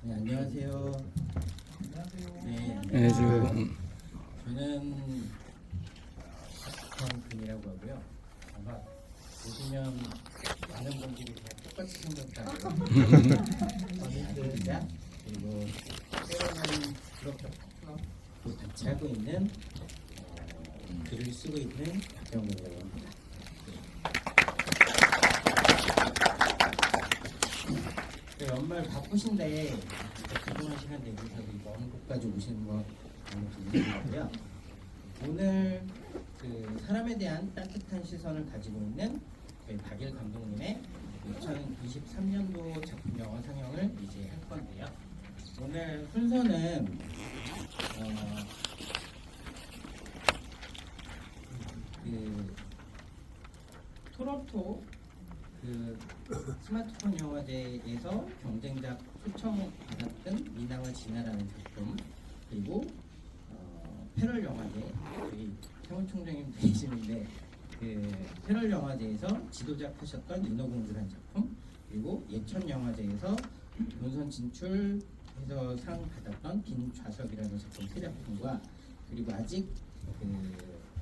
네, 안녕하세요. 네, 네, 저는 박형근이라고 하고요. 아마 보시면 많은 분들이 다 똑같이 생겼다고. 저는 기자 그리고 때로는 그렇게 파트너도 같이 하고 있는 글을 쓰고 있는 박형근이라고 합니다. 네, 연말 바쁘신데 소중한 시간 내주셔서 먼 곳까지 오시는 거 너무 감사드리고요. 오늘 그 사람에 대한 따뜻한 시선을 가지고 있는 저희 박일 감독님의 2023년도 작품 영화 상영을 이제 할 건데요. 오늘 순서는 그 토론토 그 스마트폰 영화제에서 경쟁작 초청 받았던 미나와 진아라는 작품, 그리고 패럴 영화제, 저희 태원 총장님 계시는데 그 패럴 영화제에서 지도작 하셨던 인어공주라는 작품, 그리고 예천 영화제에서 본선 진출해서 상 받았던 김좌석이라는 작품 세 작품과, 그리고 아직 그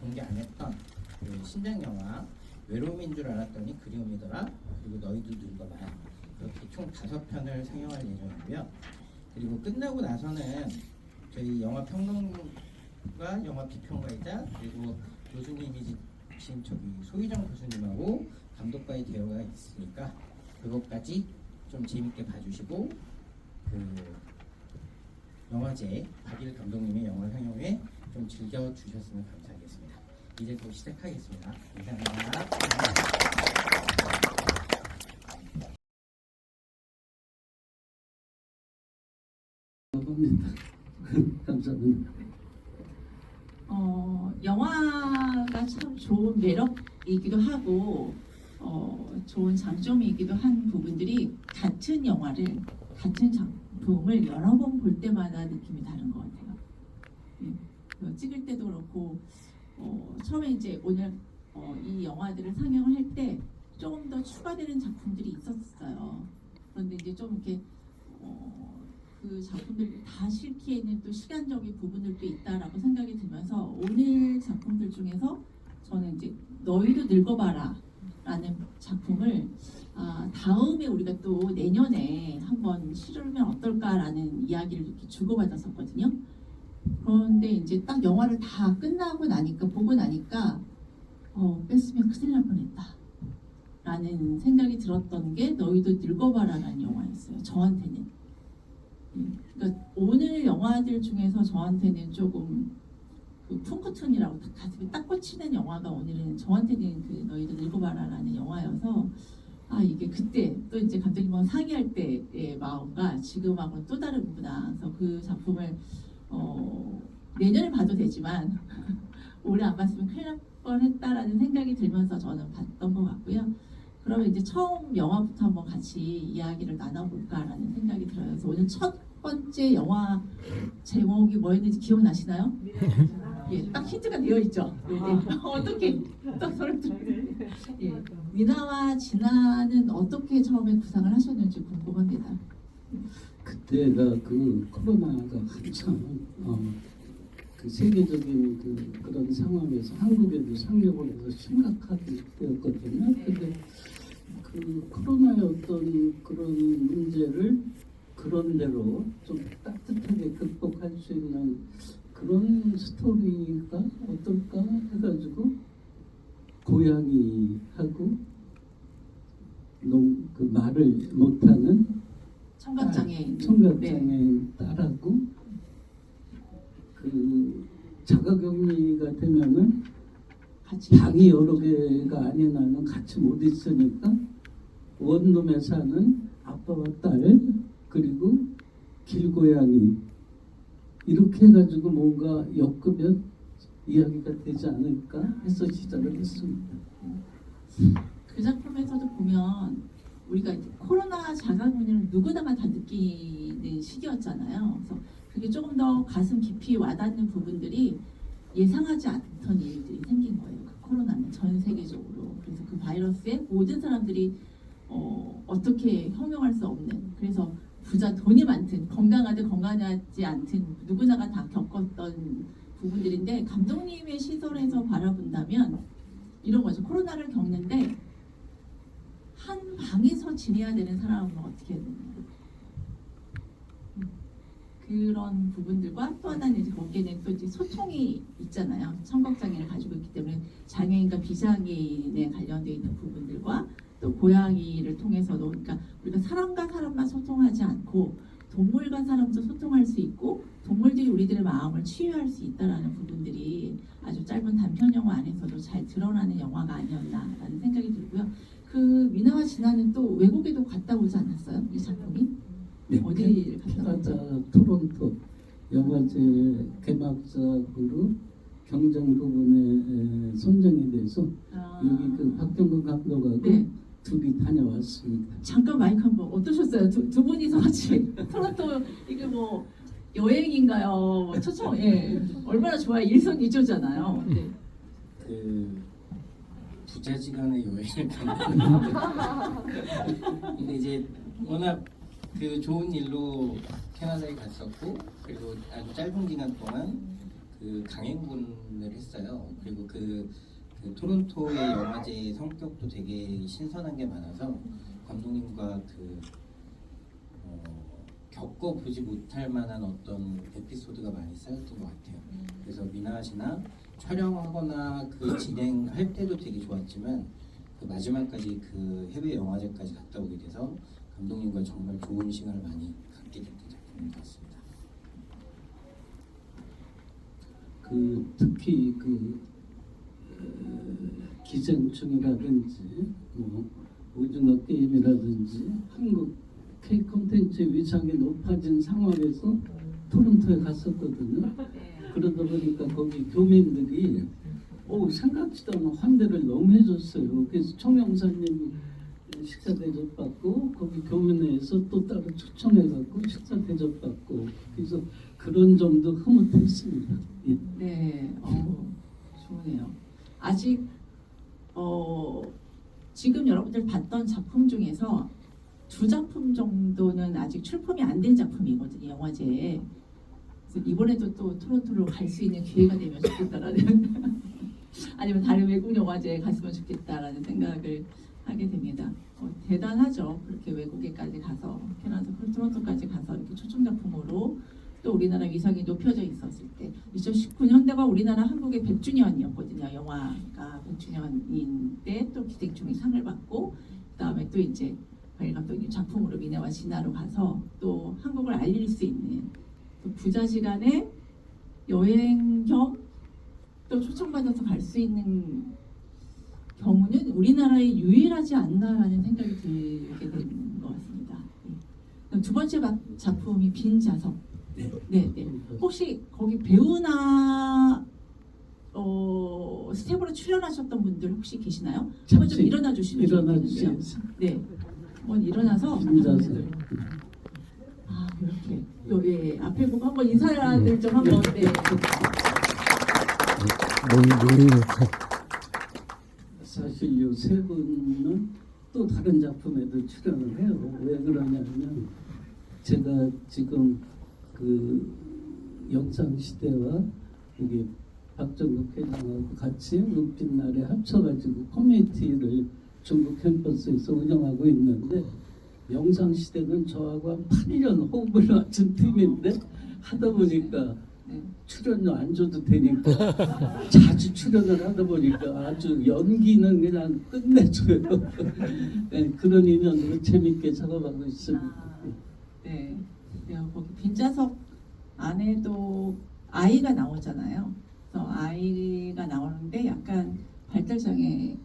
공개 안 했던 그 신작 영화 외로움인 줄 알았더니 그리움이더라, 그리고 너희도 늙어봐, 이렇게 총 5편을 상영할 예정이고요. 그리고 끝나고 나서는 저희 영화 평론가, 영화 비평가이자 그리고 교수님이신 저기 소희정 교수님하고 감독과의 대화가 있으니까 그것까지 좀 재밌게 봐주시고, 그 영화제 박일 감독님의 영화 상영회 좀 즐겨주셨으면 감사하겠습니다. 이제 또 시작하겠습니다. 감사합니다. 감사합니다. 영화가 참 좋은 매력이기도 하고 좋은 장점이기도 한 부분들이 같은 영화를, 같은 작품을 여러 번 볼 때마다 느낌이 다른 것 같아요. 찍을 때도 그렇고 처음에 이제 오늘 이 영화들을 상영을 할 때 조금 더 추가되는 작품들이 있었어요. 그런데 이제 좀 이렇게 그 작품들 다 실기에는 또 시간적인 부분들도 있다라고 생각이 들면서 오늘 작품들 중에서 저는 이제 너희도 늙어봐라 라는 작품을 다음에 우리가 또 내년에 한번 실으면 어떨까라는 이야기를 이렇게 주고받았었거든요. 그런데 이제 딱 영화를 다 끝나고 나니까, 보고 나니까 뺐으면 큰일 날 뻔했다 라는 생각이 들었던 게 너희도 늙어봐라 라는 영화였어요. 저한테는. 그러니까 오늘 영화들 중에서 저한테는 조금 그 쿵크툰이라고 가슴에 딱 꽂히는 영화가 오늘은 저한테는 그 너희도 늙어봐라 라는 영화여서 이게 그때 또 이제 감독님하고 상의할 때의 마음과 지금하고는 또 다르구나. 그래서 그 작품을 내년에 봐도 되지만 올해 안 봤으면 큰일 날 뻔했다라는 생각이 들면서 저는 봤던 것 같고요. 그러면 이제 처음 영화부터 한번 같이 이야기를 나눠볼까라는 생각이 들어요. 그래서 오늘 첫 번째 영화 제목이 뭐였는지 기억나시나요? 예, 딱 힌트가 되어 있죠. 네, 네. 어떻게 딱 소리 예, 미나와 진아는 어떻게 처음에 구상을 하셨는지 궁금합니다. 그때가 그 코로나가 한참 그 세계적인 그런 상황에서 한국에도 상륙을 해서 심각하게 되었거든요. 근데 그 코로나의 어떤 그런 문제를 그런 대로 좀 따뜻하게 극복할 수 있는 그런 스토리가 어떨까 해가지고 고양이하고 그 말을 못하는 청각장애인. 청각장애인 딸하고 그 자가격리가 되면은 같이 방이 여러 개가 아닌 한은 같이 못 있으니까 원룸에 사는 아빠와 딸 그리고 길고양이 이렇게 해가지고 뭔가 엮으면 이야기가 되지 않을까 해서 시작을 했습니다. 그 작품에서도 보면 우리가 코로나 자가격리를 누구나가 다 느끼는 시기였잖아요. 그래서 그게 조금 더 가슴 깊이 와닿는 부분들이 예상하지 않던 일들이 생긴 거예요. 그 코로나는 전 세계적으로. 그래서 그 바이러스에 모든 사람들이 어떻게 형용할 수 없는, 그래서 부자 돈이 많든 건강하든 건강하지 않든 누구나가 다 겪었던 부분들인데 감독님의 시선에서 바라본다면 이런 거죠. 코로나를 겪는데 한 방에서 지내야 되는 사람은 어떻게 해야 되나. 그런 부분들과 또 하나는 이제 거기에는 또 이제 소통이 있잖아요. 청각장애를 가지고 있기 때문에 장애인과 비장애인에 관련되어 있는 부분들과 또 고양이를 통해서도 그러니까 우리가 사람과 사람만 소통하지 않고 동물과 사람도 소통할 수 있고 동물들이 우리들의 마음을 치유할 수 있다라는 부분들이 아주 짧은 단편 영화 안에서도 잘 드러나는 영화가 아니었나라는 생각이 들고요. 그 미나와 진아는 또 외국에도 갔다 오지 않았어요? 이 작품이? 네, 어디를 갔다 캐나다 왔죠? 토론토 영화제 개막작으로 경쟁 부분에 선정이 돼서 여기 그 박경근 감독하고 네. 둘이 다녀왔습니다. 잠깐 마이크 한번 어떠셨어요? 두 분이서 같이 토론토 이게 뭐 여행인가요? 뭐 초청 예 얼마나 좋아요. 일석이조잖아요. 네. 그 부자지간의 여행을 가는 근데 이제 워낙 그 좋은 일로 캐나다에 갔었고 그리고 아주 짧은 기간 동안 그 강행군을 했어요. 그리고 그 토론토의 영화제 성격도 되게 신선한 게 많아서 감독님과 겪어보지 못할 만한 어떤 에피소드가 많이 쌓였던 것 같아요. 그래서 미나 씨나 촬영하거나 그 진행할 때도 되게 좋았지만 그 마지막까지 그 해외 영화제까지 갔다 오게 돼서 감독님과 정말 좋은 시간을 많이 갖게 됐던 작품인 것 같습니다. 그 특히 그 기생충이라든지 뭐 오징어 게임이라든지 한국 K 콘텐츠 위상이 높아진 상황에서 토론토에 갔었거든요. 그러다 보니까 거기 교민들이 생각지도 않은 환대를 너무 해줬어요. 그래서 총영사님이 식사 대접받고 거기 교민회에서 또 따로 초청해갖고 식사 대접받고 그래서 그런 점도 흐뭇했습니다. 예. 네, 좋으네요. 아직 지금 여러분들 봤던 작품 중에서 2작품 정도는 아직 출품이 안 된 작품이거든요, 영화제에. 그래서 이번에도 또 토론토로 갈 수 있는 기회가 되면 좋겠다라는 아니면 다른 외국 영화제에 갔으면 좋겠다라는 생각을 하게 됩니다. 대단하죠. 그렇게 외국에까지 가서 캐나다 토론토까지 가서 이렇게 초청 작품으로 또 우리나라 위상이 높여져 있었을 때 2019년대가 우리나라 한국의 100주년이었거든요. 영화가 100주년인데 또 기생충이 상을 받고 그다음에 또 이제 박 감독님 작품으로 미나와 진아로 가서 또 한국을 알릴 수 있는 또 부자지간의 여행 겸 또 초청받아서 갈 수 있는 경우는 우리나라에 유일하지 않나라는 생각이 들게 되는 것 같습니다. 네. 두 번째 작품이 빈자석. 네. 네. 혹시 거기 배우나 스텝으로 출연하셨던 분들 혹시 계시나요? 한번 좀 일어나 주시면 좋겠는데요. 네. 한번 일어나서 빈자석. 이렇게 예, 앞에 보고 한번 인사를 좀 한번 네. 사실 이 세 분은 또 다른 작품에도 출연을 해요. 왜 그러냐면 제가 지금 그 영상시대와 여기 박정국 회장하고 같이 눈빛날에 합쳐가지고 커뮤니티를 중국 캠퍼스에서 운영하고 있는데 영상시대는 저하고 한 8년 호흡을 맞춘 팀인데 하다 보니까 출연료 안 줘도 되니까 자주 출연을 하다 보니까 아주 연기는 그냥 끝내줘요. 네, 그런 인연으로 재밌게 작업하고 있습니다. 네. 거기 빈자석 안에도 아이가 나오잖아요. 그래서 아이가 나오는데 약간 발달장애의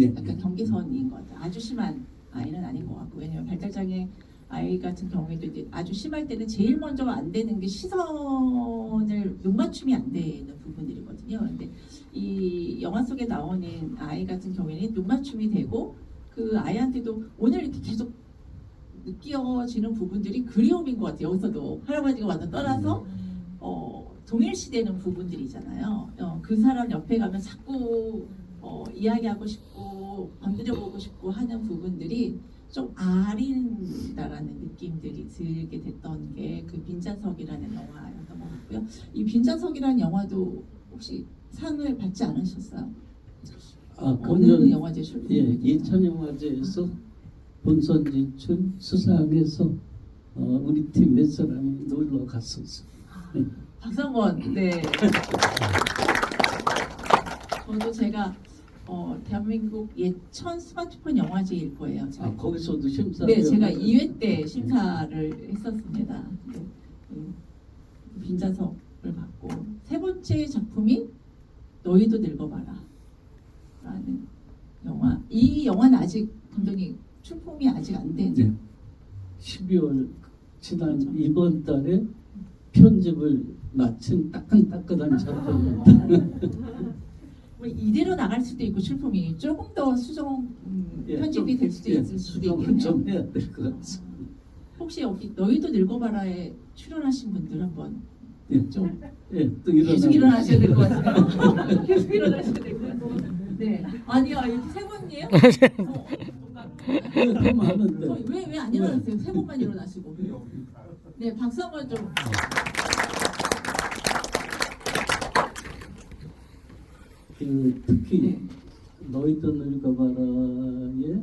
약간 경계선인 것 같아요. 아주 심한 아이는 아닌 것 같고 왜냐하면 발달장애 아이 같은 경우에도 이제 아주 심할 때는 제일 먼저 안 되는 게 시선을 눈맞춤이 안 되는 부분들이거든요. 근데 이 영화 속에 나오는 아이 같은 경우에는 눈맞춤이 되고 그 아이한테도 오늘 이렇게 계속 느껴지는 부분들이 그리움인 것 같아요. 여기서도 할아버지가 완전 떠나서 동일시되는 부분들이잖아요. 그 사람 옆에 가면 자꾸 이야기하고 싶고 건드려보고 싶고 하는 부분들이 좀 아린다라는 느낌들이 들게 됐던 게 그 빈자석이라는 영화였던 것 같고요. 이 빈자석이라는 영화도 혹시 상을 받지 않으셨어요? 아, 어느 금년 영화제 출품? 예천영화제에서 본선 진출 수상해서 우리 팀 몇 사람이 놀러 갔었어. 네. 박상원, 네. 저도 제가 대한민국 예천 스마트폰 영화제일 거예요. 제가. 아, 거기서도 심사. 네, 제가 2회 때 심사를 했었습니다. 네, 빈자석을 받고 세 번째 작품이 너희도 늙어봐라 라는 영화. 이 영화는 아직 감독님 출품이 아직 안 된. 네. 12월 지난 이번 달에 편집을 마친 따끈따끈한 작품입니다. 뭐 이대로 나갈 수도 있고 출품이 조금 더 수정 편집이 될 수도 있을 수도 수정을 있겠네요. 좀 해야 될 것 같습니다. 혹시 여기 너희도 늙어봐라에 출연하신 분들 한번 예. 좀 예, 또 계속 일어나셔야 될 것 것 같아요. 계속 일어나셔야 될 것 같아요. 네, 아니요, 이렇게 세 분이에요? 더 많은데. 왜 안 일어나세요? 세 분만 일어나시고. 네, 박수 한번 좀. 특히 네. 너희도 늙어봐라의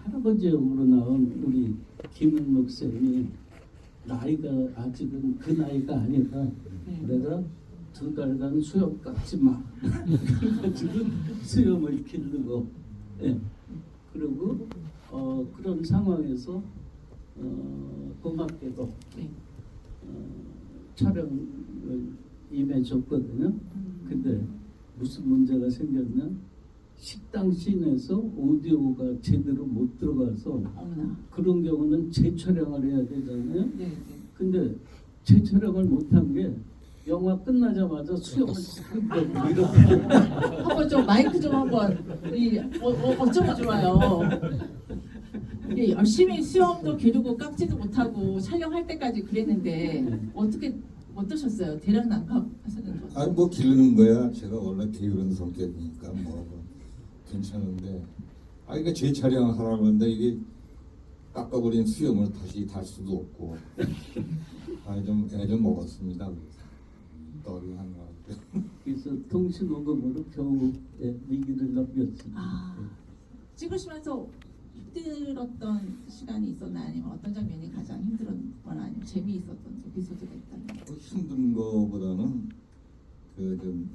할아버지 역으로 나온 우리 김은목 쌤이 나이가 아직은 그 나이가 아니라 네. 내가 2달간 수염 깎지 마. 그래가지고 수염을 기르고, 예. 그리고 그런 상황에서 고맙게도 네. 촬영을 임해줬거든요. 근데 무슨 문제가 생겼냐? 식당 씬에서 오디오가 제대로 못 들어가서 어머나. 그런 경우는 재촬영을 해야 되잖아요. 네, 네. 근데 재촬영을 못한 게 영화 끝나자마자 수염을 싹 빼고 이렇게. 한번 좀 마이크 좀 한번 어쩌면 좋아요. 이게 열심히 수염도 기르고 깎지도 못하고 촬영할 때까지 그랬는데 어떠셨어요? 대략 난감하셨는 거? 아니 뭐 기르는 거야. 제가 원래 게으른 성격이니까 뭐 괜찮은데 이게 재촬영 하라는데 이게 깎아버린 수염을 다시 달 수도 없고 좀 애 좀 먹었습니다. 떨이 한 거. 그래서 통신오금으로 겨우 위기를 넘겼습니다. 찍으시면서 힘들었던 시간이 있었나 아니면 어떤 장면이 가장 힘들었거나 아니면 재미있었던 에피소드가 있다면? 힘든 거보다는 그 좀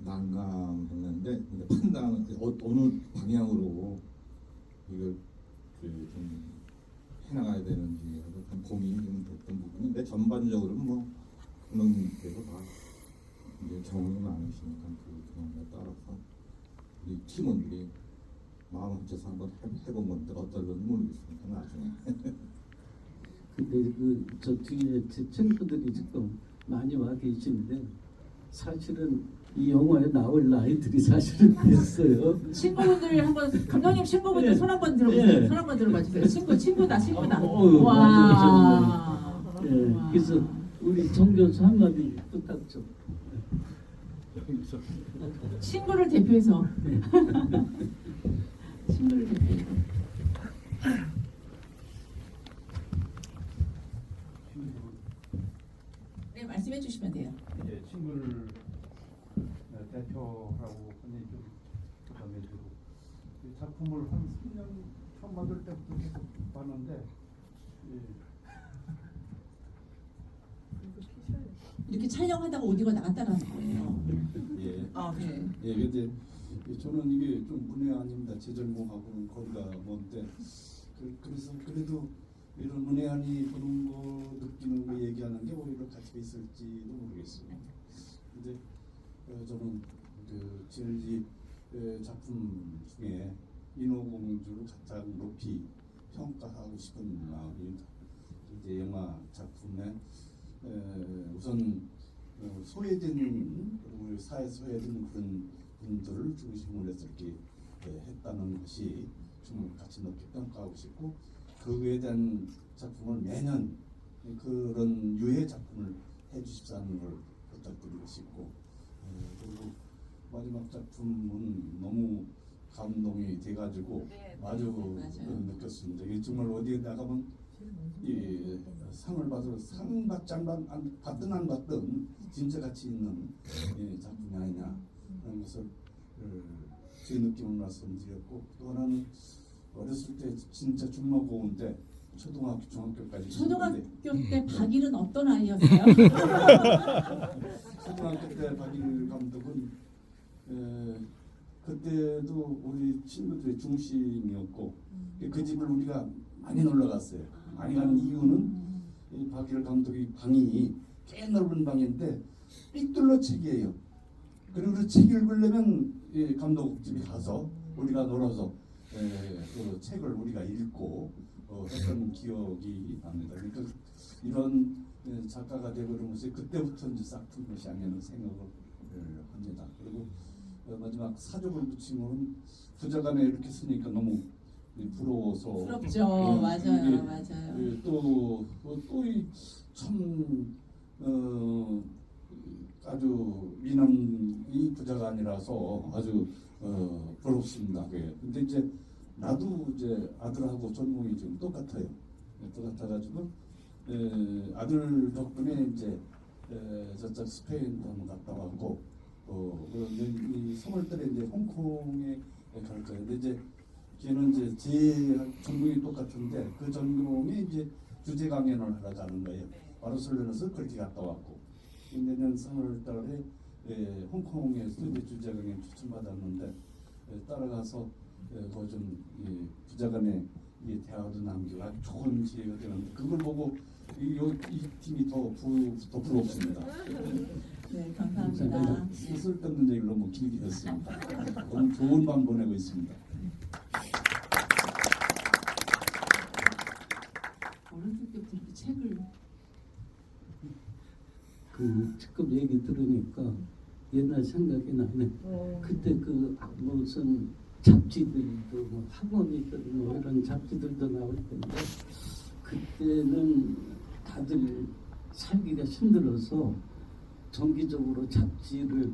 난감했는데 이제 판단 어느 방향으로 이걸 좀 해나가야 되는지 좀 고민이 좀 됐던 부분인데 전반적으로는 뭐 감독님께서 다 이제 경험이 많으시니까 그 경험에 따라서 우리 팀원들이 마음 합쳐서 한번 해본 건데 어떨런지 모르겠으니까 나중에. 근데 저 뒤에 제 친구들이 지금 많이 와 계시는데 사실은 이 영화에 나올 나이들이 사실은 됐어요. 친구분들 한번 감독님 친구분들 네. 손 한번 들어보세요. 네. 손 한번 들어봐 주세요. 친구다. 와. 예, 와. 그래서 우리 정 교수 한마디 부탁 좀. 친구를 대표해서 친구를 대표해서 네 말씀해 주시면 돼요. 이제 친구를 대표라고 하니 좀 부담이 되고 이 작품을 한 3년 처음 만들 때부터 계속 봤는데 이렇게 촬영하다가 오디오가 나갔다라는 거예요. 예. 네. 예, 근데 저는 이게 좀 문외 아닙니다. 제 전공하고는 거리가 먼데 그래서 그래도 이런 문외한이 보는 거 느끼는 거 얘기하는 게 오히려 가치가 있을지도 모르겠습니다. 근데 저는 그 진일지 작품 중에 인어공주를 가장 높이 평가하고 싶은 마음입니다. 이제 영화 작품에 우선 소외된 우리 사회 소외된 그런 분들을 중심으로 해서 이렇게 했다는 것이 정말 가치 높게 평가하고 싶고 그거에 대한 작품을 매년 그런 유해 작품을 해주십사는 걸 부탁드리고 싶고 그리고 마지막 작품은 너무 감동이 돼가지고 아주 맞아요. 느꼈습니다. 이게 정말 어디에 나가면 이 상을 받을 상 받지 받든 안 받든 진짜 가치 있는 작품이 아니냐 하는 것을 제 느낌을 말씀드렸고, 또 하나는 어렸을 때 진짜 중마고원 때 초등학교 중학교까지 초등학교 있는데 때 박일은 어떤 아이였어요? 초등학교 때 박일 감독은 그때도 우리 친구들의 중심이었고 그 집을 우리가 많이 놀러 갔어요. 많이 가는 이유는 이 박일 감독의 방이 꽤 넓은 방인데 삐뚤러 책이에요. 그리고 그 책 읽으려면 이 감독 집에 가서 우리가 놀아서 그 책을 우리가 읽고 했던 기억이 납니다. 그러니까 이런 작가가 되버린 것이 그때부터 이제 싹튼 것이 아니라는 생각을 합니다. 그리고 마지막 사족을 붙이면 부자간에 이렇게 쓰니까 너무 부러워서 부럽죠. 맞아요, 맞아요. 또참 아주 미남이 부자가 아니라서 아주 부럽습니다. 근데 이제 나도 이제 아들하고 전공이 지금 똑같아요. 똑같아가지고 아들 덕분에 이제 저쪽 스페인도 한번 갔다 왔고 이 3월달에 이제 홍콩에 갈 거예요. 근데 이제 걔는 이제 제 전공이 똑같은데 그 전공에 이제 주제 강연을 하러 가는 거예요. 바르셀로나에서 그렇게 갔다 왔고 내년 3월달에 홍콩에서 이제 주제 강연 추천받았는데 따라가서 좀 부자간에 대화도 남기고 아주 좋은 기회가 되는데 그걸 보고 이 팀이 더 부럽습니다. 네, 감사합니다. 쓸데없는 얘기를 너무 길게 했습니다. 오늘 좋은 밤 보내고 있습니다. 어렸을 때부터 이렇게 책을 그 지금 얘기 들으니까 옛날 생각이 나네. 그때 그 무슨 잡지들도 뭐 학원이든 뭐 이런 잡지들도 나올 텐데 그때는 다들 살기가 힘들어서 정기적으로 잡지를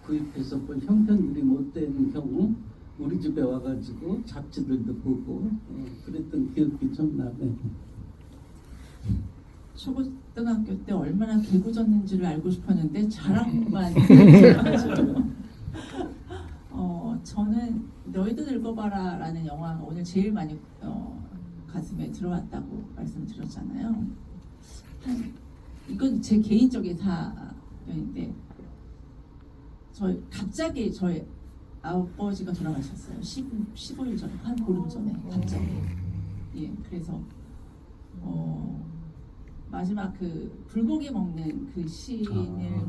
구입해서 본 형편들이 못 된 경우 우리 집에 와가지고 잡지들도 보고 그랬던 기억이 좀 나네. 초등학교 때 얼마나 개구졌는지를 알고 싶었는데 자랑만 해가지고 저는 너희도 늙어봐라라는 영화가 오늘 제일 많이 가슴에 들어왔다고 말씀드렸잖아요. 이건 제 개인적인 사연인데 갑자기 저희 아버지가 돌아가셨어요. 15일 전에, 한 보름 전에 갑자기. 예, 그래서 마지막 그 불고기 먹는 그 씬을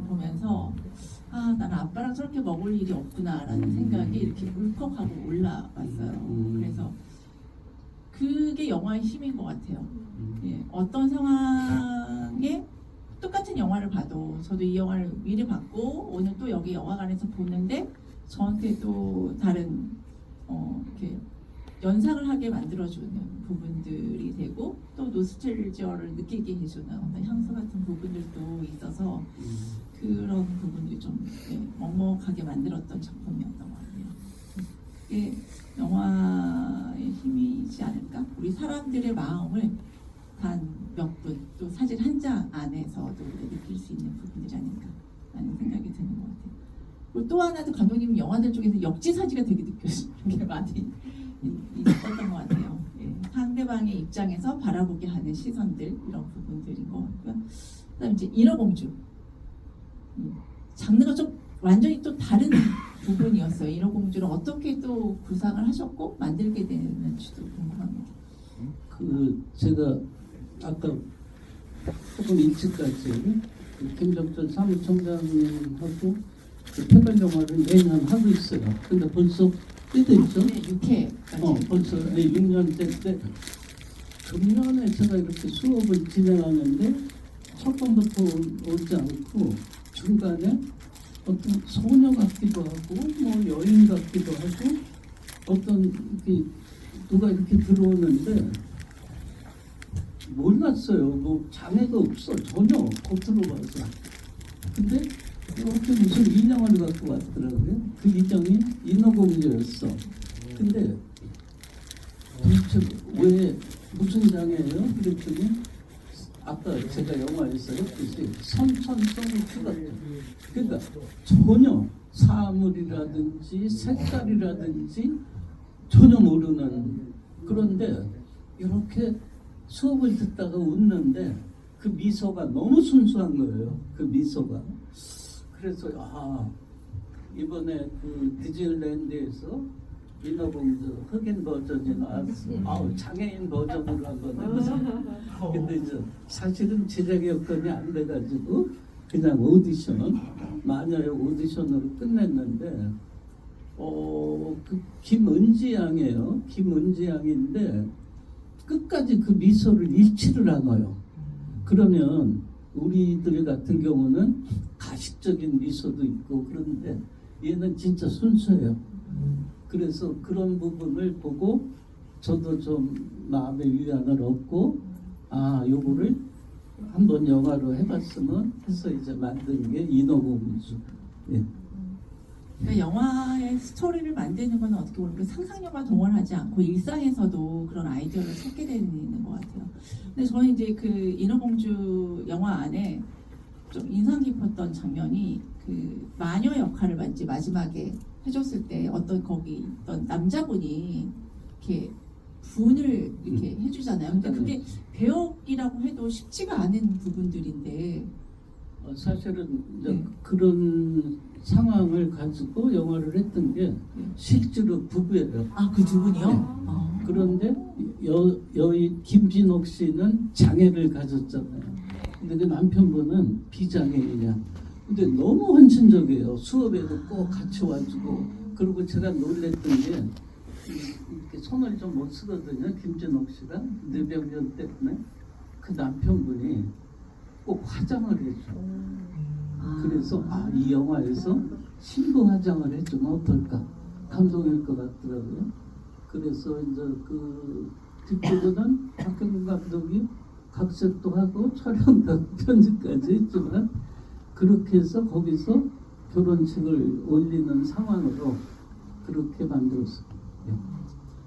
보면서 나는 아빠랑 저렇게 먹을 일이 없구나라는 생각이 이렇게 울컥하고 올라왔어요. 그래서 그게 영화의 힘인 것 같아요. 예, 어떤 상황에 똑같은 영화를 봐도 저도 이 영화를 미리 봤고 오늘 또 여기 영화관에서 보는데 저한테 또 다른 이렇게 연상을 하게 만들어주는 부분들이 되고 또 노스텔지어를 느끼게 해주는 어떤 향수 같은 부분들도 있어서 그런 부분들이 좀 먹먹하게 만들었던 작품이었던 것 같아요. 이게 영화의 힘이지 않을까? 우리 사람들의 마음을 단 몇 분, 또 사진 한 장 안에서도 느낄 수 있는 부분들이 아닐까라는 생각이 드는 것 같아요. 그리고 또 하나도 감독님 영화들 중에서 역지사지가 되게 느껴지는 게 많이 있었던 것 같아요. 예, 상대방의 입장에서 바라보게 하는 시선들 이런 부분들인 것 같고요. 그다음에 이제 인어공주 장르가 좀 완전히 또 다른 부분이었어요. 인어공주를 어떻게 또 구상을 하셨고 만들게 되는지도 궁금합니다. 제가 아까 조금 일찍까지 김정철 사무총장님하고 패널 영화를 매년 하고 있어요. 근데 벌써 꽤 됐죠? 네, 6회까지. 벌써 6년째 때 금년에 제가 이렇게 수업을 진행하는데 첫 번부터 오지 않고 중간에 어떤 소녀 같기도 하고 뭐 여인 같기도 하고 어떤 누가 이렇게 들어오는데 몰랐어요. 뭐 장애가 없어 전혀 겉으로 봐서. 근데 이렇게 무슨 인형을 갖고 왔더라고요. 그 인형이 인어공주였어. 근데 도대체 왜 무슨 장애예요? 그랬더니 아까 제가 영화에서 했듯이 선천성 같아. 그러니까 전혀 사물이라든지 색깔이라든지 전혀 모르는, 그런데 이렇게 수업을 듣다가 웃는데 그 미소가 너무 순수한 거예요. 그 미소가. 그래서 이번에 그 디즈니랜드에서 인어공주 흑인 버전이 나왔어. 장애인 버전으로 한번 해보자. 근데 이제 사실은 제작 여건이 안 돼가지고 그냥 마녀의 오디션으로 끝냈는데 그 김은지 양이에요. 김은지 양인데 끝까지 그 미소를 잃지를 않아요. 그러면 우리들 같은 경우는 가식적인 미소도 있고 그런데 얘는 진짜 순수해요. 그래서 그런 부분을 보고 저도 좀 마음의 위안을 얻고 요거를 한번 영화로 해봤으면 해서 이제 만든 게 인어공주. 예. 그러니까 영화의 스토리를 만드는 건 어떻게 보면 상상력만 동원하지 않고 일상에서도 그런 아이디어를 찾게 되는 것 같아요. 근데 저는 이제 그 인어공주 영화 안에 좀 인상 깊었던 장면이 그 마녀 역할을 마지막에 해줬을 때 거기 있던 남자분이 이렇게 분을 이렇게 해주잖아요. 근데 그게 배역이라고 해도 쉽지가 않은 부분들인데 사실은 이제 그런 상황을 가지고 영화를 했던 게 실제로 부부예요. 그 두 분이요? 네. 그런데 여인 김진옥 씨는 장애를 가졌잖아요. 근데 그 남편분은 비장애인이야. 근데 너무 헌신적이에요. 수업에도 꼭 같이 와주고. 그리고 제가 놀랬던 게 이렇게 손을 좀 못 쓰거든요. 김진옥 씨가 뇌병변 때문에 그 남편분이 꼭 화장을 해줘. 그래서 이 영화에서 신부 화장을 해주면 어떨까 감동일 것 같더라고요. 그래서 이제 그 뒷부분은 박경근 감독이 각색도 하고 촬영도 편집까지 했지만 그렇게 해서 거기서 결혼식을 올리는 상황으로 그렇게 만들었어요.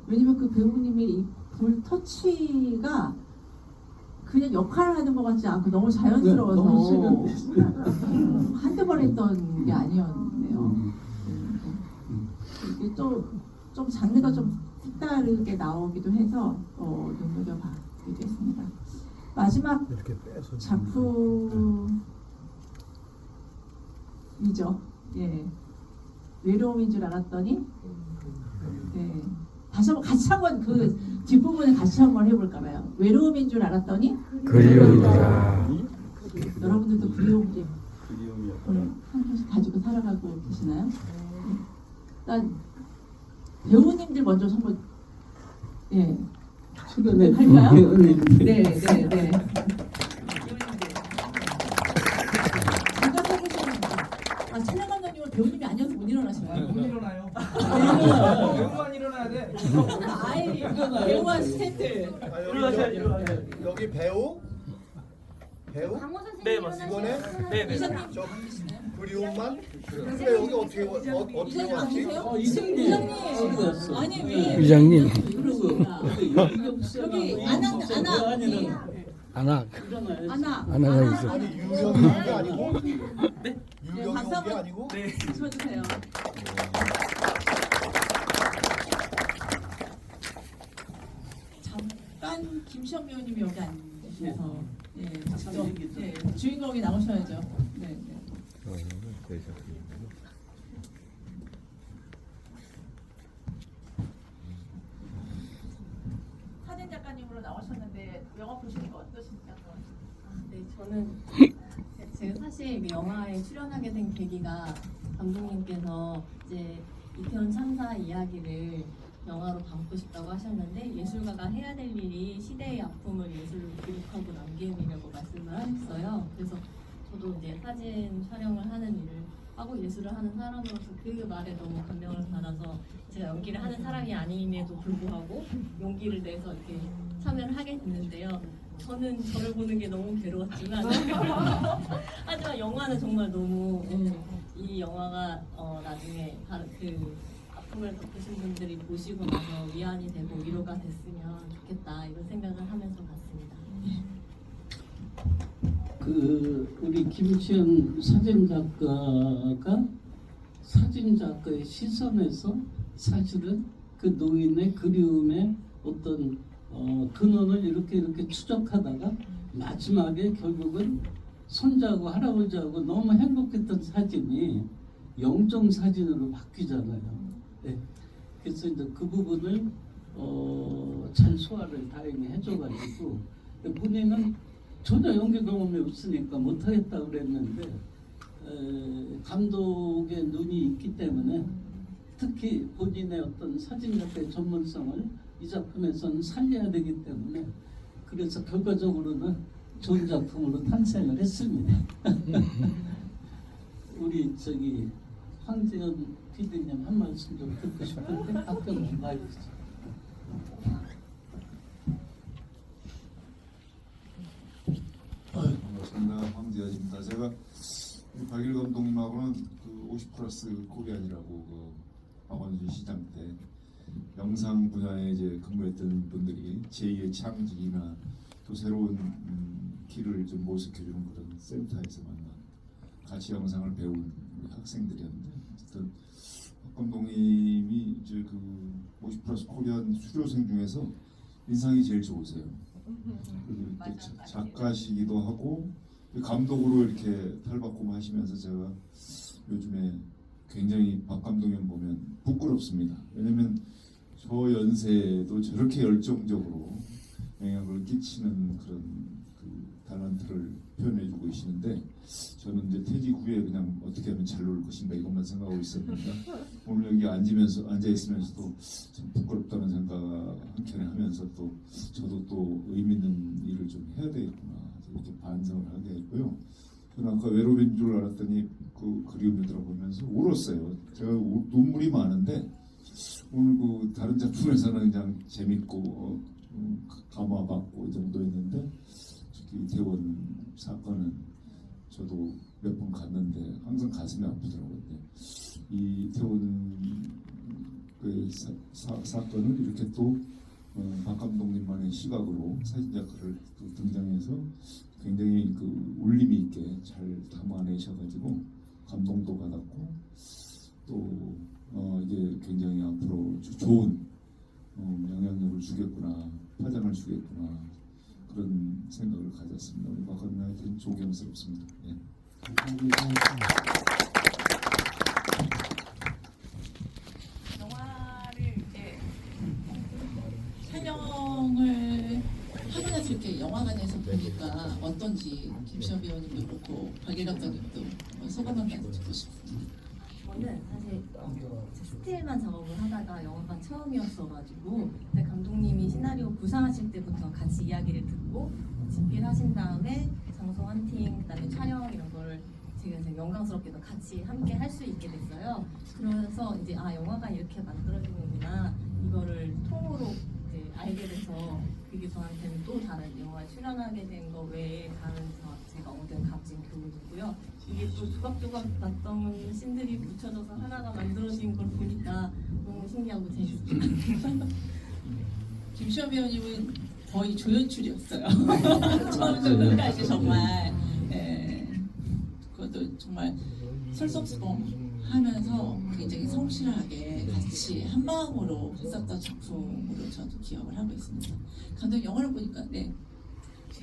왜냐면 그 배우님의 이 볼 터치가 그냥 역할을 하는 것 같지 않고 너무 자연스러워서 너무 한두 번 했던 게 아니었네요. 이게 또 좀 장르가 좀 색다르게 나오기도 해서 눈여겨보기도 했습니다. 마지막 작품이죠. 예, 외로움인 줄 알았더니 다시 한번 같이 한번 그 뒷부분을 같이 한번 해볼까 봐요. 외로움인 줄 알았더니 그리움이다. 여러분들도 그리움이 오늘 한 번씩 가지고 살아가고 계시나요? 일단 배우님들 먼저 한번 출연해 할까요? 네. 네. 배우님들 잠깐 해보시면 찬양 감독님은 배우님이 아니어서 못 일어나시나요? 못 일어나요. 배우만 일어나야 돼. 아예 배우와 스태프들 일어나셔야죠. 여기 배우? 네, 맞습니다. 이번에 이사님 저 그리움만? 근데 여기 어떻게 이사님 왔지? 아니세요? 이사님 아니 왜 위장님. 여기 안악. 아나 있어. 아니 유경이 온 게 아니고? 네, 유경이 박수 온 게 한번 아니고? 쳐주세요. 잠깐 김시현 배우님이 여기 앉으셔서 직접 주인공이 나오셔야죠. 네. 사진 작가님으로 나오셨는데 영화 보시는 거 어떠십니까? 네, 저는 제가 사실 이 영화에 출연하게 된 계기가 감독님께서 이제 이태원 참사 이야기를 영화로 담고 싶다고 하셨는데 예술가가 해야 될 일이 시대의 아픔을 예술로 기록하고 남기는 일이라고 말씀을 하셨어요. 그래서 저도 이제 사진 촬영을 하는 일을 하고 예술을 하는 사람으로서 그 말에 너무 감명을 받아서 제가 연기를 하는 사람이 아님에도 불구하고 용기를 내서 이렇게 참여를 하게 됐는데요. 저는 저를 보는 게 너무 괴로웠지만 하지만 영화는 정말 너무 이 영화가 나중에 그 아픔을 겪으신 분들이 보시고 나서 위안이 되고 위로가 됐으면 좋겠다 이런 생각을 하면서 봤습니다. 그 우리 김치현 사진작가가 사진작가의 시선에서 사실은 그 노인의 그리움의 어떤 근원을 이렇게 추적하다가 마지막에 결국은 손자하고 할아버지하고 너무 행복했던 사진이 영정 사진으로 바뀌잖아요. 네. 그래서 이제 그 부분을 잘 소화를 다행히 해줘가지고 본인은 전혀 연기 경험이 없으니까 못하겠다 그랬는데 감독의 눈이 있기 때문에 특히 본인의 어떤 사진작가의 전문성을 이 작품에서는 살려야 되기 때문에 그래서 결과적으로는 좋은 작품으로 탄생을 했습니다. 우리 저기 황재현 PD님 한 말씀 좀 듣고 싶은데 답변 좀 해주세요. 반갑습니다. 황재현입니다. 제가 박일 감독님하고는 그 50+ 코리안이라고 그 박원순 시장 때 영상 분야에 이제 근무했던 분들이 제2의 창직이나 또 새로운 길을 좀 모색해주는 그런 센터에서 만난 같이 영상을 배운 우리 학생들이었는데 어쨌든 박 감독님이 이제 그 50+ 코리안 수료생 중에서 인상이 제일 좋으세요. 그리고 이렇게 작가시기도 하고 감독으로 이렇게 탈바꿈하시면서 제가 요즘에 굉장히 박 감독님 보면 부끄럽습니다. 왜냐면 저 연세에도 저렇게 열정적으로 영향을 끼치는 그런 그 탤런트를 표현해주고 계시는데 저는 이제 퇴직 후에 그냥 어떻게 하면 잘 놀 것인가 이것만 생각하고 있었는데 오늘 여기 앉아 있으면서도 참 부끄럽다는 생각 한켠에 하면서 또 저도 또 의미 있는 일을 좀 해야 되겠구나 이렇게 반성을 하게 했고요. 저는 아까 외로운 줄 알았더니 그 그리움을 들어보면서 울었어요. 제가 눈물이 많은데 오늘 그 다른 작품에서는 그냥 재밌고 감화받고 이 정도였는데 특히 이태원 사건은 저도 몇 번 갔는데 항상 가슴이 아프더라고요. 이 이태원 그 사건을 이렇게 또 박 감독님만의 시각으로 사진작가를 또 등장해서 굉장히 그 울림이 있게 잘 담아내셔가지고 감동도 받았고 또 이게 굉장히 앞으로 좋은 영향력을 주겠구나, 파장을 주겠구나 그런 생각을 가졌습니다. 우리 박 감독님한테는 존경스럽습니다. 예. 영화를 이제 촬영을 하고 나서 이렇게 영화관에서 보니까 어떤지 김시현 배우님도 그렇고 박일 감독님도 소감 한 말씀 듣고 싶습니다. 저는 사실 스틸만 작업을 하다가 영화가 처음이었어가지고 그때 감독님이 시나리오 구상하실 때부터 같이 이야기를 듣고 집필하신 다음에 장소 헌팅, 그다음에 촬영 이런 거를 지금 영광스럽게도 같이 함께 할 수 있게 됐어요. 그러면서 이제 영화가 이렇게 만들어지는구나 이거를 통으로 이제 알게 돼서 그게 저한테는 또 다른 영화에 출연하게 된 거 외에 다른 제가 얻은 값진 교훈이고요. 이게 또 조각조각 났던 씬들이 붙여져서 하나가 만들어진 걸 보니까 너무 신기하고 재밌습니다. 김시현 배우님은 거의 조연출이었어요. 처음부터 끝까지 정말 그것도 정말 설석하면서 굉장히 성실하게 같이 한 마음으로 했었던 작품으로 저도 기억을 하고 있습니다. 감독님 영화를 보니까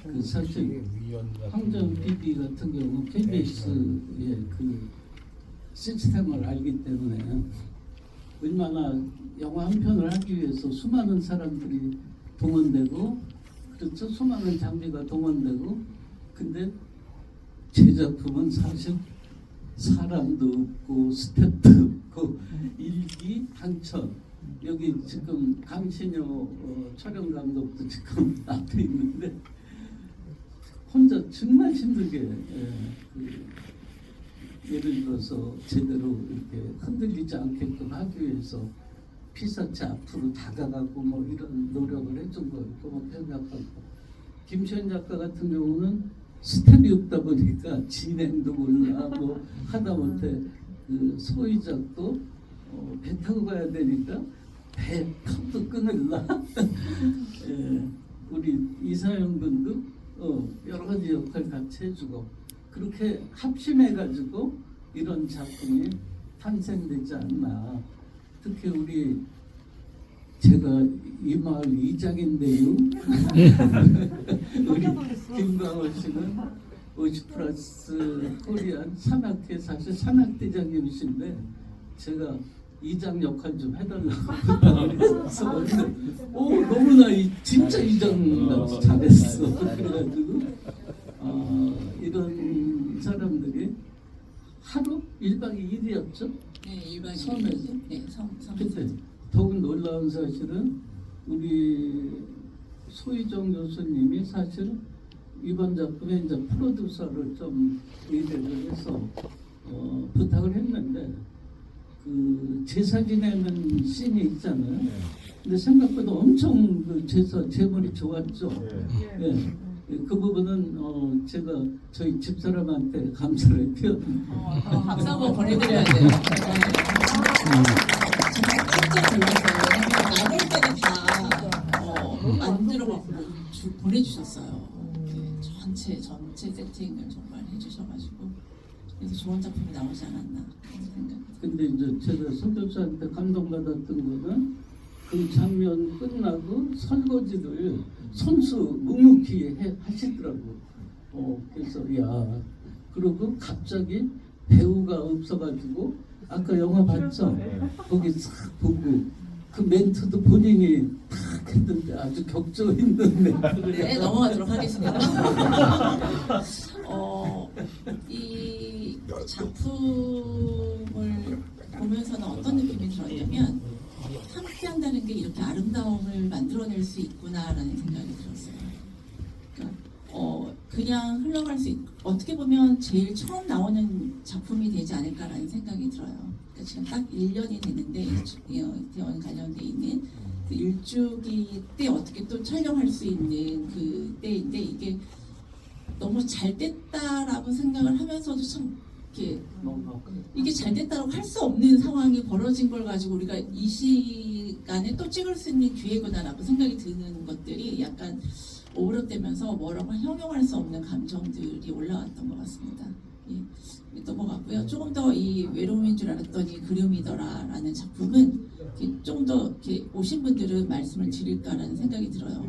그 사실 황정 PD 같은 경우 KBS의 그 시스템을 알기 때문에 얼마나 영화 한 편을 하기 위해서 수많은 사람들이 동원되고 그렇죠 수많은 장비가 동원되고 근데 제 작품은 사실 사람도 없고 스태프도 없고 일기 당천 여기 지금 강신효 촬영 감독도 지금 앞에 있는데 혼자 정말 힘들게 예를 들어서 제대로 이렇게 흔들리지 않게끔 하기 위해서 피사체 앞으로 다가가고 뭐 이런 노력을 해준 걸 너무 생각하고 김시현 작가 같은 경우는 스텝이 없다 보니까 진행도 몰라 뭐 하다못해 그 소희작도 배 타고 가야 되니까 배 컵도 끊을라. 예, 우리 이사연 군도 여러 가지 역할 같이 해주고 그렇게 합심해가지고 이런 작품이 탄생되지 않나. 특히 우리 제가 이 마을 이장인데요. 우리 김광호 씨는 50+ 코리안 산악회 사실 산악대장님이신데 제가 이장 역할 좀 해달라고 그래서 너무나 진짜 이장 잘했어. 그래가지고 이런 사람들이 하루 1박 2일이었죠. 네, 일반 섬에서? 네, 섬. 그때 더욱 놀라운 사실은 우리 소희정 교수님이 사실 이번 작품에 이제 프로듀서를 좀 의뢰를 해서 부탁을 했는데 그 제사 지내는 씬이 있잖아요. 근데 생각보다 엄청 그 제물이 좋았죠. 예. 그 부분은 제가 저희 집사람한테 감사를 표합니다. 박수 한번 보내드려야 돼요. 정말 깜짝 놀랐어요. 나올 때는 다 만들어 보내주셨어요. 전체 세팅을 정말 해주셔가지고 그래서 좋은 작품이 나오지 않았나 그런 생각이. 근데 이제 제가 서 교수한테 감동받았던 거는 그 장면 끝나고 설거지를 손수 묵묵히 하시더라고. 그래서 야 그리고 갑자기 배우가 없어가지고 아까 영화 봤죠? 거기 싹 보고 그 멘트도 본인이 탁 했는데 아주 격조 있는 멘트를 네, 해서 넘어가도록 하겠습니다. 이 작품을 보면서는 어떤 느낌이 들었냐면 함께한다는 게 이렇게 아름다움을 만들어낼 수 있구나라는 생각이 들었어요. 그러니까 그냥 흘러갈 수 어떻게 보면 제일 처음 나오는 작품이 되지 않을까라는 생각이 들어요. 그러니까 지금 딱 1년이 됐는데 대원 관련돼 있는 그 일주기 때 어떻게 또 촬영할 수 있는 그 때인데 이게 너무 잘 됐다라고 생각을 하면서도 참 이게 잘 됐다고 할 수 없는 상황이 벌어진 걸 가지고 우리가 이 시간에 또 찍을 수 있는 기회구나라고 생각이 드는 것들이 약간 오버랩되면서 뭐라고 형용할 수 없는 감정들이 올라왔던 것 같습니다. 예, 넘어갔고요. 조금 더 이 외로움인 줄 알았더니 그리움이더라라는 작품은 조금 더 이렇게 오신 분들은 말씀을 드릴까라는 생각이 들어요.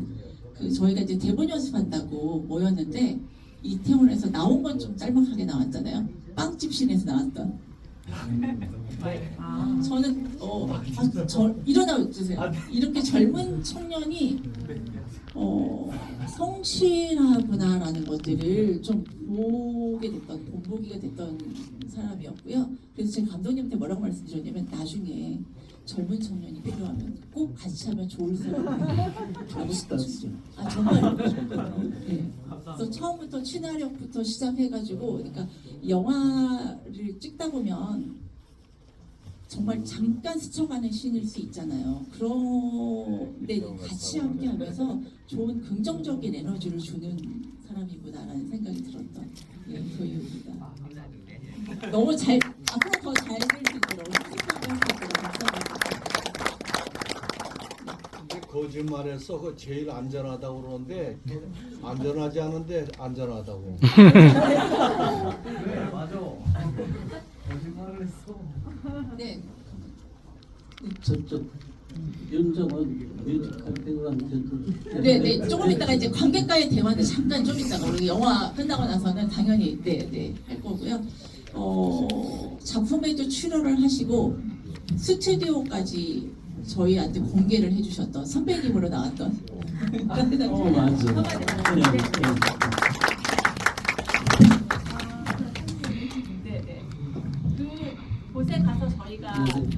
저희가 이제 대본 연습한다고 모였는데 이태원에서 나온 건 좀 짤막하게 나왔잖아요. 빵집 씬에서 나왔던. 저는 일어나 주세요. 이렇게 젊은 청년이 성실하구나라는 것들을 좀 본보기가 됐던 사람이었고요. 그래서 제가 감독님한테 뭐라고 말씀드렸냐면 나중에 젊은 청년이 필요하면 꼭 같이 하면 좋을 사람이라고 싶었죠. 정말. 네. 그래서 처음부터 친화력부터 시작해가지고, 그러니까 영화를 찍다 보면 정말 잠깐 스쳐가는 씬일 수 있잖아요. 그런데 같이 함께하면서 좋은 긍정적인 에너지를 주는 사람이구나라는 생각이 들었던 소희입니다. 너무 앞으로 더 잘 될 수 있도록 거짓말해서 그 제일 안전하다고 그러는데 안전하지 않은데 안전하다고. 네, 맞아. 거짓말을 했어. 네. 저쪽 윤정원 뮤지컬 배우한테도 네. 조금 있다가 이제 관객과의 대화는 잠깐 좀 있다가 우리 영화 끝나고 나서는 당연히 할 거고요. 작품에도 출연을 하시고 스튜디오까지 저희한테 공개를 해주셨던 선배님으로 나왔던. 맞아. 네. 그 곳에 가서 저희가 그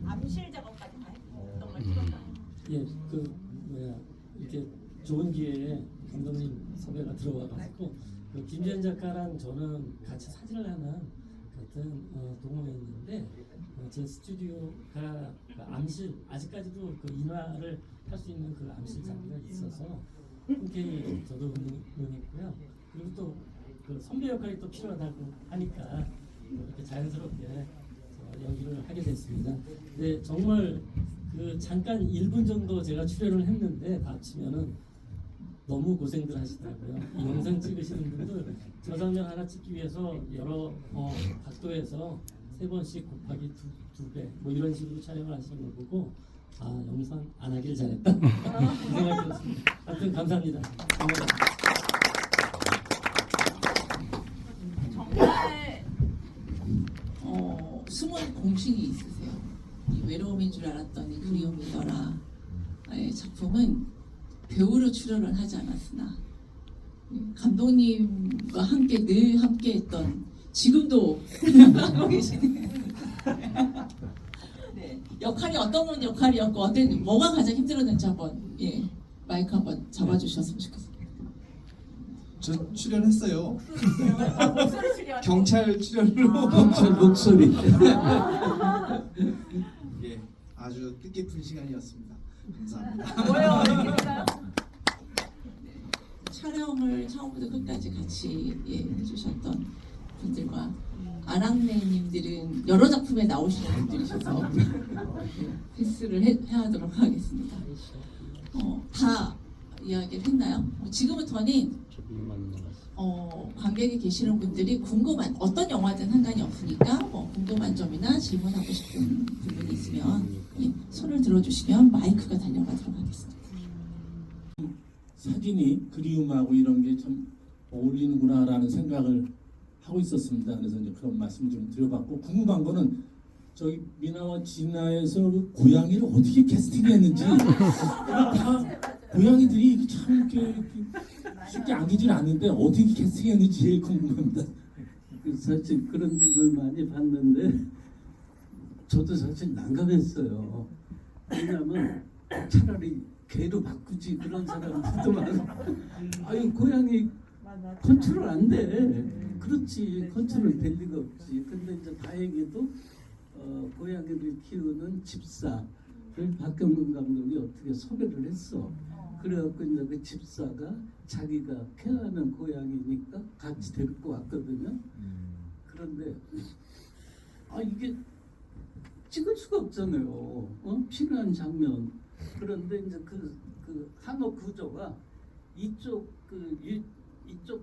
암실 작업까지 다 했던 걸 찍었어요. 이렇게 좋은 기회에 감독님 섭외가 들어와가지고 김지현 작가랑 저는 같이 사진을 하는 같은 동호회였는데 제 스튜디오가 암실 아직까지도 그 인화를 할 수 있는 그 암실 장비가 있어서 흔쾌히 저도 응했고요. 그리고 또 그 선배 역할이 또 필요하다고 하니까 이렇게 자연스럽게 연기를 하게 됐습니다. 근데 정말 그 잠깐 1분 정도 제가 출연을 했는데 다 합치면은 너무 고생들 하시더라고요. 이 영상 찍으시는 분들 저 장면 하나 찍기 위해서 여러 각도에서 3번씩 곱하기 2배 뭐 이런 식으로 촬영을 하시는 걸 보고 아 영상 안 하길 잘했다 이 생각이 들었습니다. 하여튼 감사합니다. 정말 숨은 공신이 있으세요. 이 외로움인 줄 알았더니 그리움이더라. 작품은 배우로 출연을 하지 않았으나 감독님과 함께 늘 함께했던 지금도 하고 계시네요. 네, 역할이 어떤 역할이었고 뭐가 가장 힘들었는지 한번 마이크 한번 잡아주셨으면 좋겠습니다. 저 출연했어요. 목소리 출연. 경찰 출연으로. 경찰 목소리. 예, 아주 뜻깊은 시간이었습니다. 감사합니다. 뭐예요? 느낌인가요? 촬영을 처음부터 끝까지 같이 해주셨던 분들과 아랑네님들은 여러 작품에 나오시는 분들이셔서 패스를 해하도록 하겠습니다. 다 이야기를 했나요? 지금부터는 관객에 계시는 분들이 궁금한 어떤 영화든 상관이 없으니까 궁금한 점이나 질문하고 싶은 부분이 있으면 손을 들어주시면 마이크가 달려가도록 하겠습니다. 사진이 그리움하고 이런 게 참 어울리는구나라는 생각을 하고 있었습니다. 그래서 이제 그런 말씀 좀 드려봤고 궁금한 거는 저희 미나와 진아에서 그 고양이를 어떻게 캐스팅했는지 다 고양이들이 참 이렇게 쉽게 안기질 않는데 어떻게 캐스팅했는지 제일 궁금합니다. 사실 그런 질문 많이 받는데 저도 사실 난감했어요. 왜냐하면 차라리 개로 바꾸지 그런 사람들도 많아. 아유 고양이 컨트롤 안 돼. 그렇지 컨트롤 될 리가 없지. 근데 이제 다행히도 고양이를 키우는 집사를 박경근 감독이 어떻게 섭외를 했어. 그래갖고 이제 그 집사가 자기가 케어하는 고양이니까 같이 데리고 왔거든요. 그런데 이게 찍을 수가 없잖아요. 필요한 장면. 그런데 이제 그 한옥 구조가 이쪽 이쪽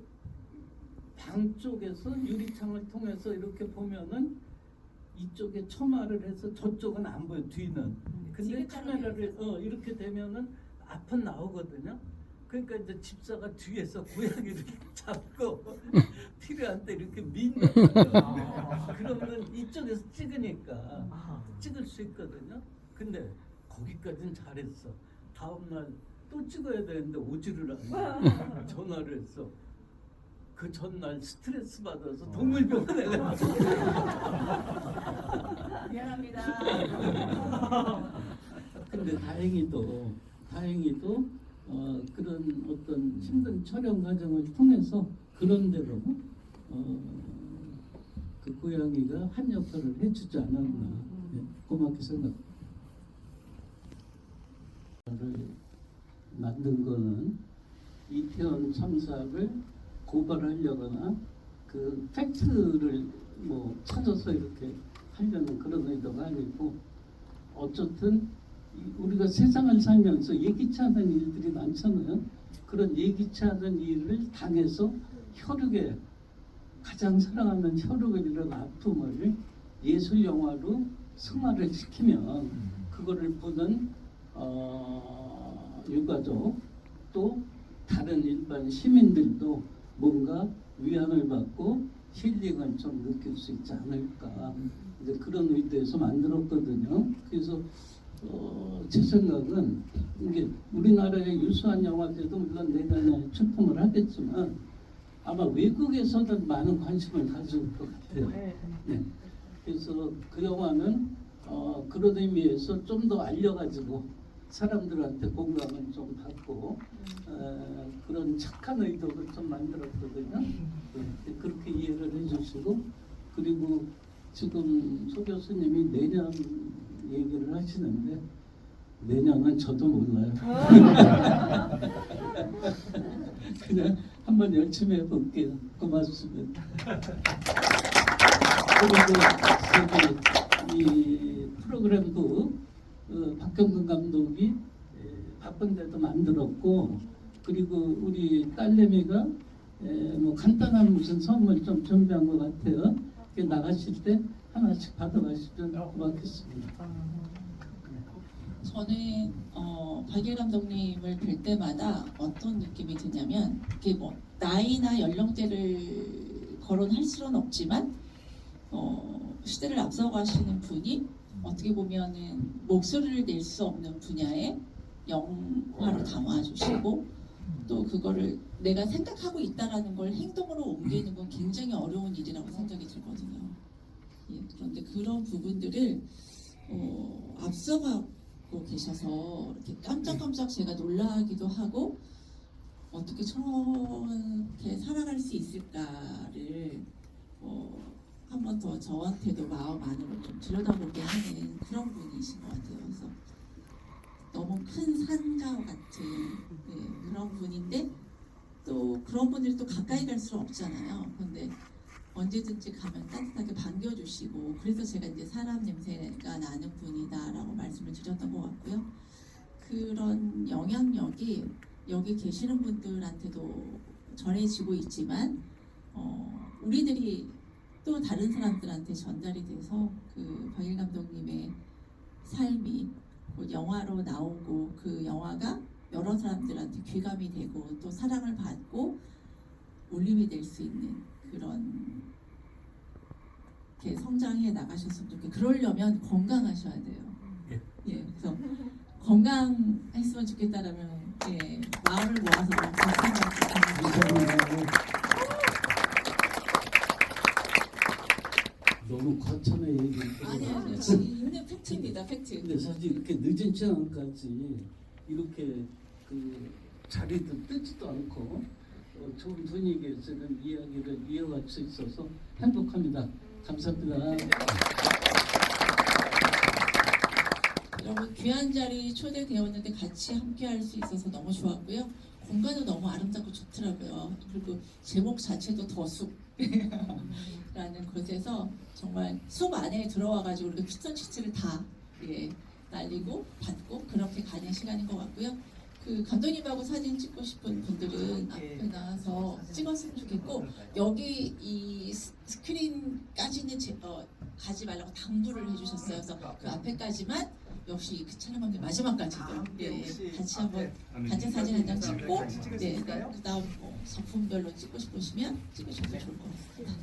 방 쪽에서 유리창을 통해서 이렇게 보면은 이쪽에 처마를 해서 저쪽은 안 보여 뒤는. 근데 카메라를 이렇게 되면은 앞은 나오거든요. 그러니까 이제 집사가 뒤에서 고양이를 잡고 필요한 때 이렇게 민다. 그러면 이쪽에서 찍으니까 찍을 수 있거든요. 근데 거기까지는 잘했어. 다음날 또 찍어야 되는데 오지를 않아. 전화를 했어. 그 전날 스트레스 받아서 동물병원에 가서 미안합니다. 근데 다행히도 그런 어떤 힘든 촬영 과정을 통해서 그런대로 그 고양이가 한 역할을 해주지 않았나 고맙게 생각합니다. 만든 거는 이태원 참사를 고발하려거나 그 팩트를 찾아서 이렇게 하려는 그런 의도가 아니고 어쨌든 우리가 세상을 살면서 예기치 않은 일들이 많잖아요. 그런 예기치 않은 일을 당해서 혈육에 가장 사랑하는 혈육을 이런 아픔을 예술 영화로 승화를 시키면 그거를 보는 유가족 또 다른 일반 시민들도 뭔가 위안을 받고 힐링을 좀 느낄 수 있지 않을까 이제 그런 의도에서 만들었거든요. 그래서 제 생각은 이게 우리나라의 유수한 영화들도 물론 내년에 출품을 하겠지만 아마 외국에서는 많은 관심을 가질 것 같아요. 네. 그래서 그 영화는 그런 의미에서 좀 더 알려가지고 사람들한테 공감을 좀 받고 그런 착한 의도를 좀 만들었거든요. 네. 그렇게 이해를 해주시고 그리고 지금 소 교수님이 내년 얘기를 하시는데 내년은 저도 몰라요. 그냥 한번 열심히 해볼게요. 고맙습니다. 그리고 저기 이 프로그램도 박경근 감독이 바쁜데도 만들었고, 그리고 우리 딸내미가 뭐 간단한 무슨 선물 좀 준비한 것 같아요. 나가실 때 하나씩 받아가시면 고맙겠습니다. 저는 박일 감독님을 뵐 때마다 어떤 느낌이 드냐면, 이게 뭐 나이나 연령대를 거론할 수는 없지만 시대를 앞서가시는 분이 어떻게 보면은 목소리를 낼 수 없는 분야에 영화로 담아주시고, 또 그거를 내가 생각하고 있다라는 걸 행동으로 옮기는 건 굉장히 어려운 일이라고 생각이 들거든요. 예, 그런데 그런 부분들을 앞서가고 계셔서 이렇게 깜짝깜짝 제가 놀라기도 하고, 어떻게 저렇게 살아갈 수 있을까를 한 번 더 저한테도 마음 안으로 좀 들여다보게 하는 그런 분이신 것 같아요. 그래서 너무 큰 산과 같은 그런 분인데, 또 그런 분들이 또 가까이 갈 수는 없잖아요. 근데 언제든지 가면 따뜻하게 반겨주시고, 그래서 제가 이제 사람 냄새가 나는 분이다라고 말씀을 드렸던 것 같고요. 그런 영향력이 여기 계시는 분들한테도 전해지고 있지만, 우리들이 또 다른 사람들한테 전달이 돼서 그 박일 감독님의 삶이 영화로 나오고, 그 영화가 여러 사람들한테 귀감이 되고 또 사랑을 받고 울림이 될 수 있는 그런 이렇게 성장해 나가셨으면 좋겠고, 그러려면 건강하셔야 돼요. 예, 그래서 건강했으면 좋겠다라는 마음을 모아서 너무 거창해 얘기를. 아니요, 지금 있는 팩트입니다, 팩트. 근데 사실 이렇게 늦은 시간까지 이렇게 그 자리도 뜨지도 않고 좋은 분위기에서 이야기를 이어갈 수 있어서 행복합니다. 감사합니다. 여러분 귀한 자리 초대되었는데 같이 함께할 수 있어서 너무 좋았고요. 공간도 너무 아름답고 좋더라고요. 그리고 제목 자체도 더숲라는 곳에서 정말 숲 안에 들어와가지고 이렇게 피톤치드를 다 날리고 받고 그렇게 가는 시간인 것 같고요. 그 감독님하고 사진 찍고 싶은 분들은 앞에 나와서 찍었으면 좋겠고, 여기 이 스크린까지는 가지 말라고 당부를 해주셨어요. 그래서 그 앞에까지만 역시 그 촬영하는 마지막까지도 같이 한번 단체 사진 한 장 찍고, 그다음 작품별로 찍고 싶으시면 찍으셔도 좋을 것 같습니다.